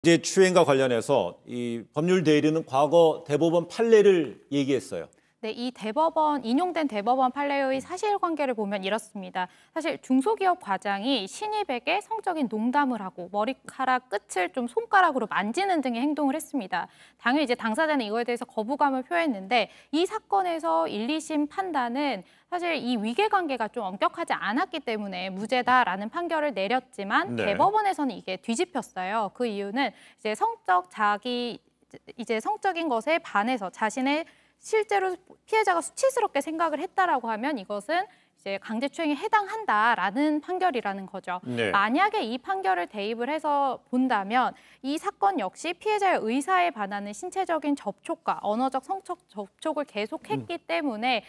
이제 추행과 관련해서 이 법률 대리는 과거 대법원 판례를 얘기했어요. 네, 이 대법원 인용된 대법원 판례의 사실관계를 보면 이렇습니다. 사실 중소기업 과장이 신입에게 성적인 농담을 하고 머리카락 끝을 좀 손가락으로 만지는 등의 행동을 했습니다. 당연히 이제 당사자는 이거에 대해서 거부감을 표했는데 이 사건에서 1, 2심 판단은 사실 이 위계관계가 좀 엄격하지 않았기 때문에 무죄다라는 판결을 내렸지만 네. 대법원에서는 이게 뒤집혔어요. 그 이유는 이제 성적인 것에 반해서 자신의 실제로 피해자가 수치스럽게 생각을 했다라고 하면 이것은 이제 강제추행에 해당한다라는 판결이라는 거죠. 네. 만약에 이 판결을 대입을 해서 본다면 이 사건 역시 피해자의 의사에 반하는 신체적인 접촉과 언어적 성적 접촉을 계속했기 때문에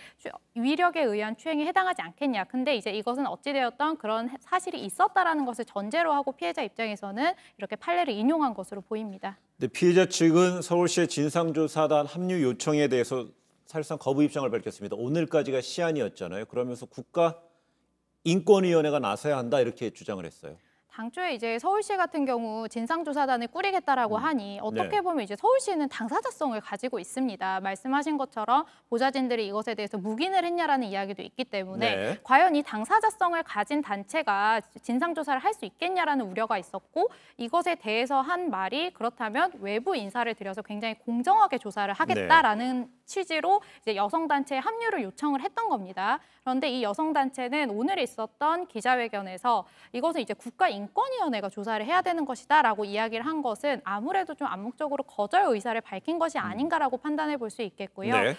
위력에 의한 추행에 해당하지 않겠냐. 근데 이제 이것은 어찌되었던 그런 사실이 있었다라는 것을 전제로 하고 피해자 입장에서는 이렇게 판례를 인용한 것으로 보입니다. 근데 피해자 측은 서울시의 진상조사단 합류 요청에 대해서 사실상 거부 입장을 밝혔습니다. 오늘까지가 시한이었잖아요. 그러면서 국가인권위원회가 나서야 한다 이렇게 주장을 했어요. 당초에 이제 서울시 같은 경우 진상조사단을 꾸리겠다라고 하니 어떻게 네. 보면 이제 서울시는 당사자성을 가지고 있습니다. 말씀하신 것처럼 보좌진들이 이것에 대해서 묵인을 했냐라는 이야기도 있기 때문에 네. 과연 이 당사자성을 가진 단체가 진상조사를 할 수 있겠냐라는 우려가 있었고 이것에 대해서 한 말이 그렇다면 외부 인사를 들여서 굉장히 공정하게 조사를 하겠다라는 취지로 이제 여성단체에 합류를 요청을 했던 겁니다. 그런데 이 여성단체는 오늘 있었던 기자회견에서 이것은 이제 국가인권위원회가 조사를 해야 되는 것이다라고 이야기를 한 것은 아무래도 좀 암묵적으로 거절 의사를 밝힌 것이 아닌가라고 판단해 볼 수 있겠고요. 네.